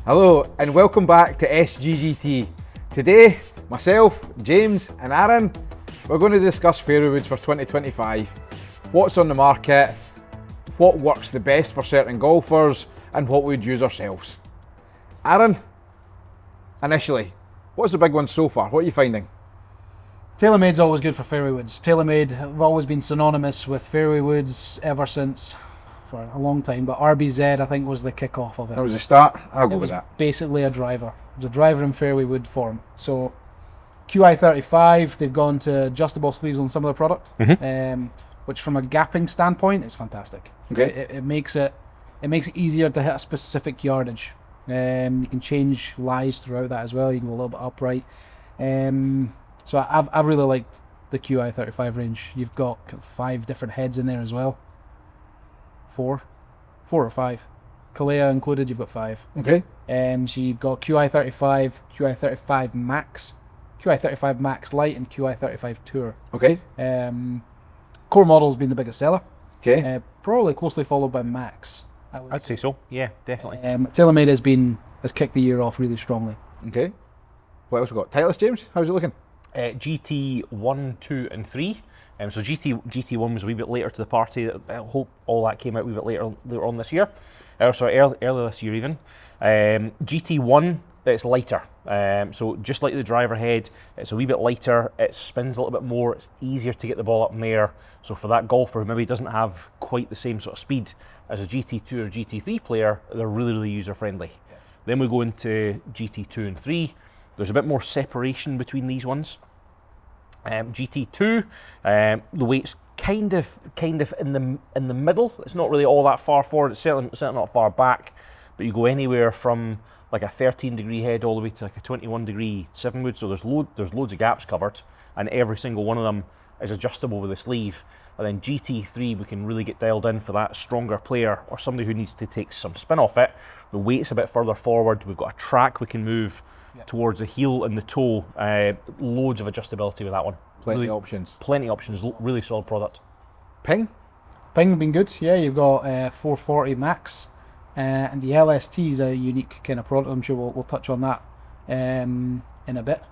Hello and welcome back to SGGT. Today, myself, James and Aaron, we're going to discuss fairway woods for 2025. What's on the market, what works the best for certain golfers and what we'd use ourselves. Aaron, initially, what's the big one so far? What are you finding? TaylorMade's always good for fairway woods. TaylorMade have always been synonymous with fairway woods ever since, for a long time, but RBZ I think was the kick-off of it. That was the start, I'll go with that. Basically a driver. It was a driver in fairway wood form. So Qi35, they've gone to adjustable sleeves on some of the product, which from a gapping standpoint is fantastic. Okay. It makes it easier to hit a specific yardage. You can change lies throughout that as well. You can go a little bit upright. So I've really liked the Qi35 range. You've got 5 different heads in there as well. 4 or 5. Callaway included, you've got 5. Okay. So you've got Qi35, Qi35 Max, Qi35 MaxLite, and Qi35 Tour. Okay. Core model's been the biggest seller. Okay. Probably closely followed by Max. I'd say so. Yeah, definitely. TaylorMade has kicked the year off really strongly. Okay. What else we got? Titleist, James? How's it looking? GT1, 2 and 3. So GT1 was a wee bit later to the party. I hope all that came out a wee bit later on this year. Earlier this year even. GT1, it's lighter. So just like the driver head, it's a wee bit lighter. It spins a little bit more. It's easier to get the ball up in the air. So for that golfer who maybe doesn't have quite the same sort of speed as a GT2 or GT3 player, they're really, really user friendly. Yeah. Then we go into GT2 and 3. There's a bit more separation between these ones. GT2, the weight's kind of in the middle. It's not really all that far forward. It's certainly not far back. But you go anywhere from like a 13-degree head all the way to like a 21-degree 7-wood. So there's loads of gaps covered, and every single one of them is adjustable with a sleeve. And then GT3, we can really get dialed in for that stronger player or somebody who needs to take some spin off it. The weight's a bit further forward. We've got a track we can move towards the heel and the toe. Loads of adjustability with that one. Plenty of options. Plenty of options. Really solid product. Ping? Ping have been good. Yeah, you've got 440 Max, and the LST is a unique kind of product. I'm sure we'll touch on that in a bit.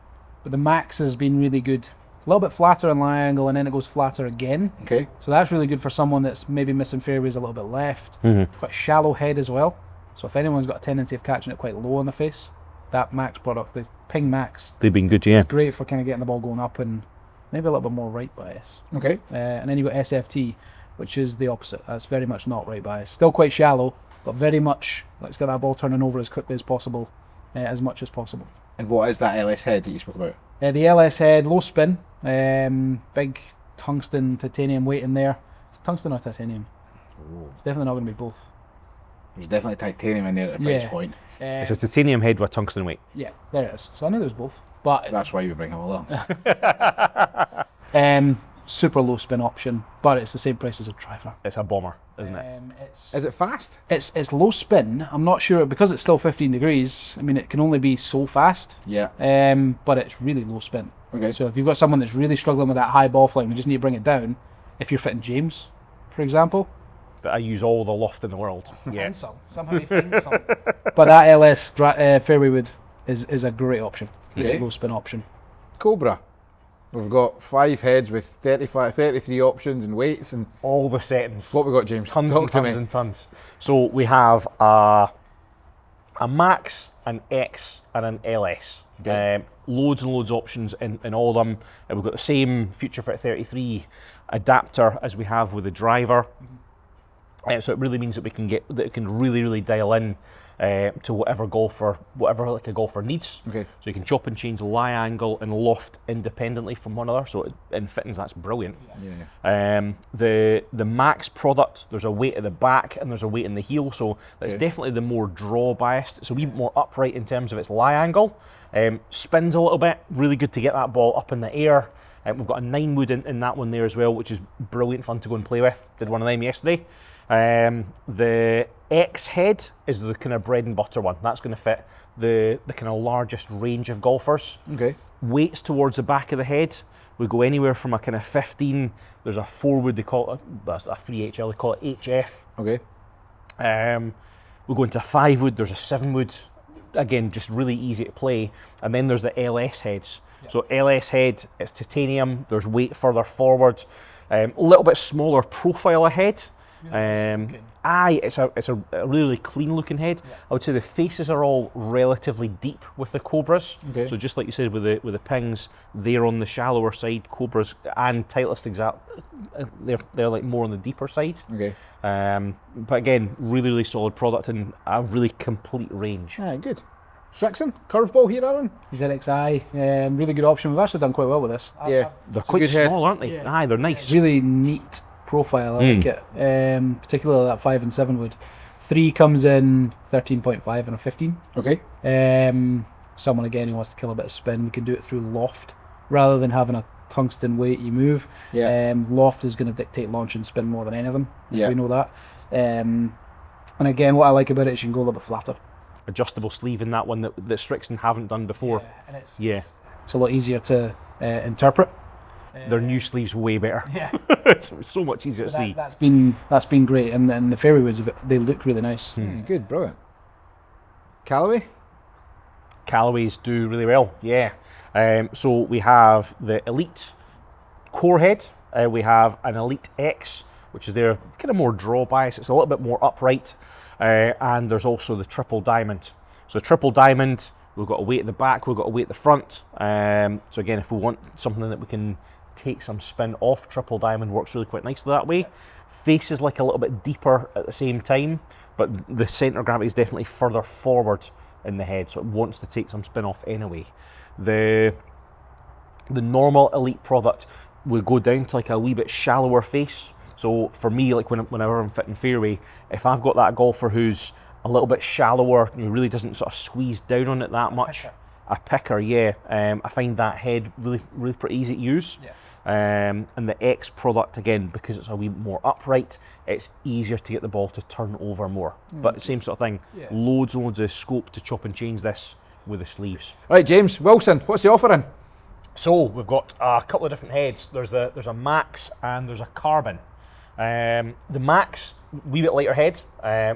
But the Max has been really good. A little bit flatter in lie angle, and then it goes flatter again. Okay. So that's really good for someone that's maybe missing fairways a little bit left. Quite shallow head as well. So if anyone's got a tendency of catching it quite low on the face, that Max product, the Ping Max, they've been good, yeah. It's great for kind of getting the ball going up and maybe a little bit more right bias. Okay. And then you've got SFT, which is the opposite. That's very much not right bias. Still quite shallow, but very much let's get that ball turning over as quickly as possible, as much as possible. And what is that LS head that you spoke about? The LS head, low spin, big tungsten titanium weight in there. Is it tungsten or titanium? Ooh. It's definitely not going to be both. There's definitely titanium in there at the price point. It's a titanium head with tungsten weight. Yeah, there it is. So I knew there was both. But that's why we bring them along. Super low spin option, but it's the same price as a driver. It's a bomber, isn't it? Is it fast? It's low spin. I'm not sure, because it's still 15 degrees. I mean, it can only be so fast. Yeah. But it's really low spin. Okay. So if you've got someone that's really struggling with that high ball flight, we just need to bring it down. If you're fitting James, for example. But I use all the loft in the world. Yeah. And some. Somehow you find some. But that LS fairway wood is a great option. Okay. Low spin option. Cobra. We've got 5 heads with 33 options and weights and all the settings. What we got, James? Tons and tons and tons. So we have a Max, an X, and an LS. Okay. Loads and loads of options in all of them. We've got the same Future Fit 33 adapter as we have with the driver. So it really means that it can really dial in to whatever a golfer needs. Okay. So you can chop and change lie angle and loft independently from one another. So in fittings, that's brilliant. Yeah. The Max product, there's a weight at the back and there's a weight in the heel. So that's definitely the more draw biased. It's a wee bit more upright in terms of its lie angle. Spins a little bit. Really good to get that ball up in the air. We've got a 9-wood in that one there as well, which is brilliant fun to go and play with. Did one of them yesterday. The X head is the kind of bread and butter one. That's going to fit the kind of largest range of golfers. Okay. Weights towards the back of the head. We go anywhere from a kind of 15. There's a 4-wood, they call it, that's a 3HL, they call it HF. Okay. We go into a 5-wood, there's a 7-wood. again, just really easy to play. And then there's the LS heads. So LS head, it's titanium, there's weight further forward, a little bit smaller profile ahead. It's a really clean looking head. I would say the faces are all relatively deep with the Cobras. So just like you said with the Pings, they're on the shallower side. Cobras and Titleist they're like more on the deeper side. But again, really solid product and a really complete range. Good. Srixon, curveball here, Aaron? ZXi, really good option. We've actually done quite well with this. They're quite small, aren't they? They're nice. Really neat profile, I like it. Particularly that 5 and 7 wood. 3 comes in 13.5 and a 15. Someone again who wants to kill a bit of spin, we can do it through loft rather than having a tungsten weight you move. Loft is going to dictate launch and spin more than anything. We know that. And again, what I like about it is you can go a little bit flatter. Adjustable sleeve in that one that Srixon haven't done before. And it's a lot easier to interpret. Their new sleeve's way better. It's so much easier to see. That's been great, and then the fairway woods, they look really nice. Good, brilliant. Callaway? Callaways do really well, so we have the Elyte core head, we have an Elyte X, which is their kind of more draw bias, it's a little bit more upright, and there's also the triple diamond. So triple diamond, we've got a weight at the back, we've got a weight at the front, so again, if we want something that we can take some spin off, triple diamond works really quite nicely that way. Face is like a little bit deeper at the same time, but the centre of gravity is definitely further forward in the head, so it wants to take some spin off anyway. The normal Elyte product will go down to like a wee bit shallower face. So for me, like whenever I'm fitting fairway, if I've got that golfer who's a little bit shallower, who really doesn't sort of squeeze down on it that much, a picker, I find that head really pretty easy to use. And the X product, again, because it's a wee more upright, it's easier to get the ball to turn over more. But same sort of thing, loads and loads of scope to chop and change this with the sleeves. Right, James Wilson, what's the offering? So we've got a couple of different heads. There's a Max and there's a Carbon. The Max, wee bit lighter head,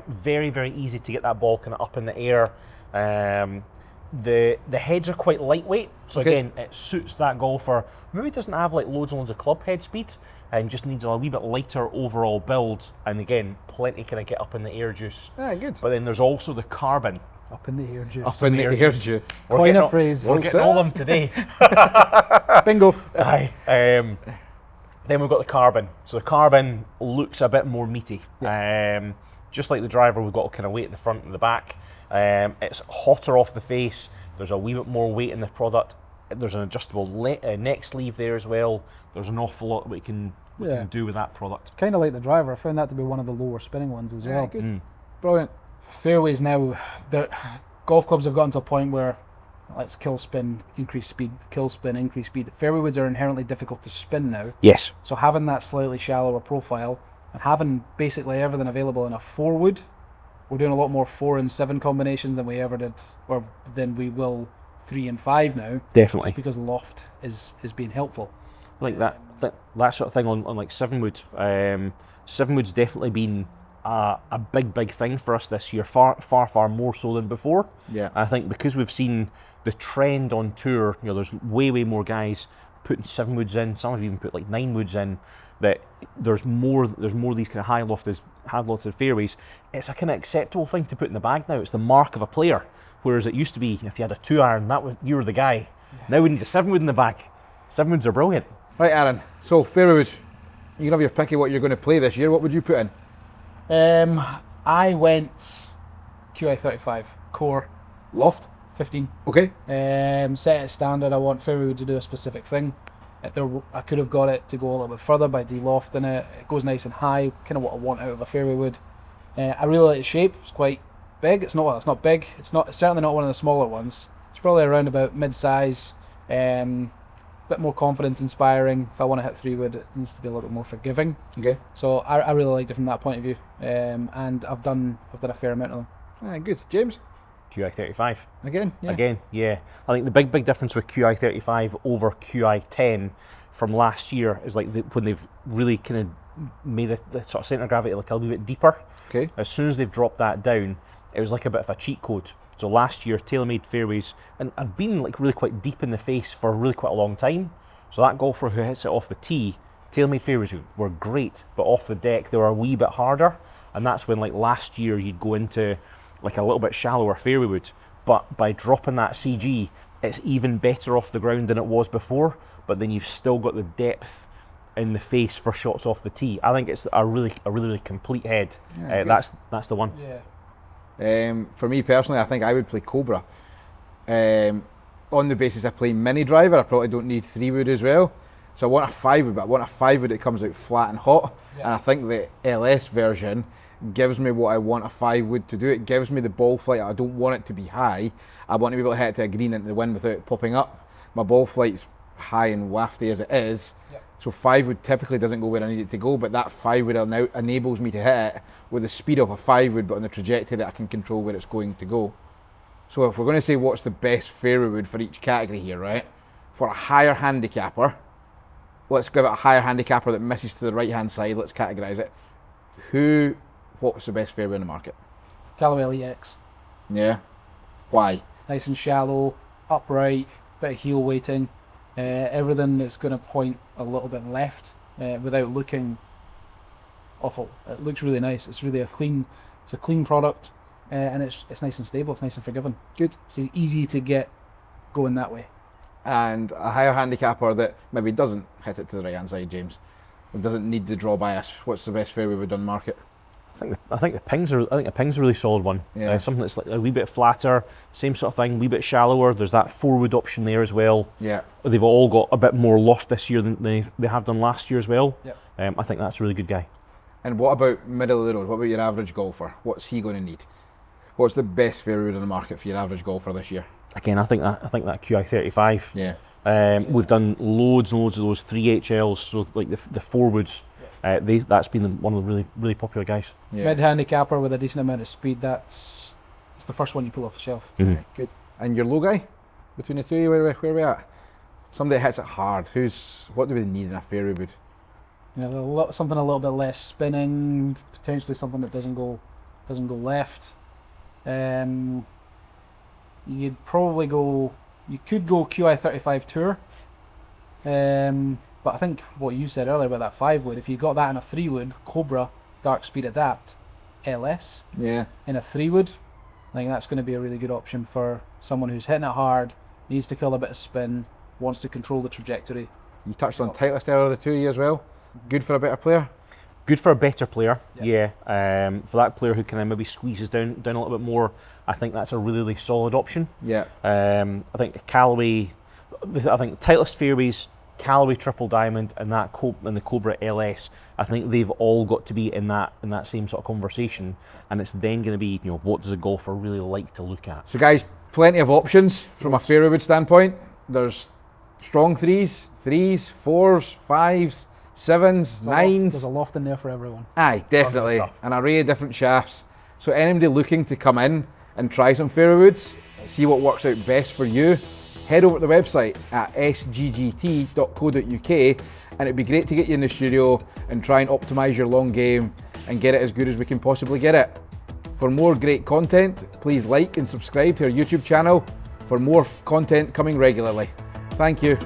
very easy to get that ball kind of up in the air. The heads are quite lightweight, so again, it suits that golfer. Maybe doesn't have like loads and loads of club head speed, and just needs a wee bit lighter overall build. And again, plenty kind of get up in the air juice. Good. But then there's also the Carbon. Up in the air juice. Up in the air juice. Coin a phrase. We're getting all of them today. Bingo. Then we've got the Carbon. So the Carbon looks a bit more meaty. Just like the driver, we've got kind of weight in the front and the back. It's hotter off the face. There's a wee bit more weight in the product. There's an adjustable neck sleeve there as well. There's an awful lot we can do with that product. Kind of like the driver. I found that to be one of the lower spinning ones as well. Good. Brilliant. Fairways now, golf clubs have gotten to a point where let's kill spin, increase speed, kill spin, increase speed. Fairway woods are inherently difficult to spin now. Yes. So having that slightly shallower profile and having basically everything available in a 4 wood, we're doing a lot more 4 and 7 combinations than we ever did, or than we will 3 and 5 now. Definitely. Just because loft is being helpful. Like that sort of thing on like 7 wood. 7 wood's definitely been a big thing for us this year, far more so than before. I think because we've seen the trend on tour, there's way more guys putting 7 woods in. Some have even put like 9 woods in. That there's more of these kind of high lofted fairways. It's a kind of acceptable thing to put in the bag now. It's the mark of a player. Whereas it used to be, if you had a 2-iron, you were the guy. Now we need a 7 wood in the bag. 7 woods are brilliant. Right, Aaron. So fairway woods, you can have your pick of what you're going to play this year. What would you put in? I went Qi35 core Loft. 15. Okay. Set it standard. I want fairway wood to do a specific thing. I could have got it to go a little bit further by de-lofting it. It goes nice and high, kind of what I want out of a fairway wood. I really like the shape. It's quite big. It's not big. It's certainly not one of the smaller ones. It's probably around about mid-size. Bit more confidence inspiring. If I want to hit 3 wood, it needs to be a little bit more forgiving. Okay. So I really liked it from that point of view. And I've done a fair amount of them. Good. James? Qi35. Again, yeah. I think the big difference with Qi35 over Qi10 from last year is like when they've really kind of made the sort of centre of gravity like a little bit deeper. Okay. As soon as they've dropped that down, it was like a bit of a cheat code. So last year, TaylorMade fairways, and I've been like really quite deep in the face for really quite a long time. So that golfer who hits it off the tee, TaylorMade fairways were great, but off the deck they were a wee bit harder. And that's when, like last year, you'd go into like a little bit shallower fairway wood. But by dropping that CG, it's even better off the ground than it was before. But then you've still got the depth in the face for shots off the tee. I think it's a really complete head. Yeah, that's the one. Yeah. For me personally, I think I would play Cobra. On the basis I play mini driver, I probably don't need 3-wood as well. So I want a 5-wood, but I want a 5-wood that comes out flat and hot. Yeah. And I think the LS version gives me what I want a 5-wood to do. It gives me the ball flight. I don't want it to be high. I want to be able to hit it to a green into the wind without it popping up. My ball flight's high and wafty as it is. Yep. So 5-wood typically doesn't go where I need it to go, but that 5-wood now enables me to hit it with the speed of a 5-wood, but on the trajectory that I can control where it's going to go. So if we're going to say what's the best fairway wood for each category here, right? For a higher handicapper, let's give it a higher handicapper that misses to the right-hand side. Let's categorise it. What's the best fairway in the market? Callaway Elyte X. Yeah. Why? Nice and shallow, upright, bit of heel weighting, everything that's going to point a little bit left without looking awful. It looks really nice. It's really a clean product, and it's nice and stable. It's nice and forgiving. Good. It's easy to get going that way. And a higher handicapper that maybe doesn't hit it to the right-hand side, James, and doesn't need the draw bias. What's the best fairway wood on the market? I think the ping's a really solid one. Yeah. Something that's like a wee bit flatter, same sort of thing, wee bit shallower. There's that 4-wood option there as well. Yeah. They've all got a bit more loft this year than they have done last year as well. Yep. I think that's a really good guy. And what about middle of the road? What about your average golfer? What's he going to need? What's the best fairway wood on the market for your average golfer this year? Again, I think that Qi35. Yeah. We've done loads and loads of those 3HLs, so like the 4-woods. That's been one of the really popular guys. Yeah. Mid handicapper with a decent amount of speed. It's the first one you pull off the shelf. Mm-hmm. Good. And your low guy between the two, where are we at? Somebody that hits it hard. What do we need in a fairway wood? You know, something a little bit less spinning, potentially something that doesn't go left. You could go Qi35 Tour. But I think what you said earlier about that 5-wood, if you got that in a 3-wood, Cobra Dark Speed Adapt LS Yeah. in a 3-wood, I think that's going to be a really good option for someone who's hitting it hard, needs to kill a bit of spin, wants to control the trajectory. You touched on Titleist earlier, the 2 as well. Good for a better player? Good for a better player, Yeah. yeah. For that player who kind of maybe squeezes down a little bit more, I think that's a really solid option. Yeah. I think Callaway, I think Titleist fairways, Callaway Triple Diamond, and the Cobra LS, I think they've all got to be in that same sort of conversation, and it's then going to be, you know, what does a golfer really like to look at? So guys, plenty of options from a fairway wood standpoint. There's strong threes, 4s, 5s, 7s, 9s. There's a loft in there for everyone. Aye, definitely. stuff. An array of different shafts. So anybody looking to come in and try some fairway woods, see what works out best for you, head over to the website at sggt.co.uk, and it'd be great to get you in the studio and try and optimise your long game and get it as good as we can possibly get it. For more great content, please like and subscribe to our YouTube channel for more content coming regularly. Thank you.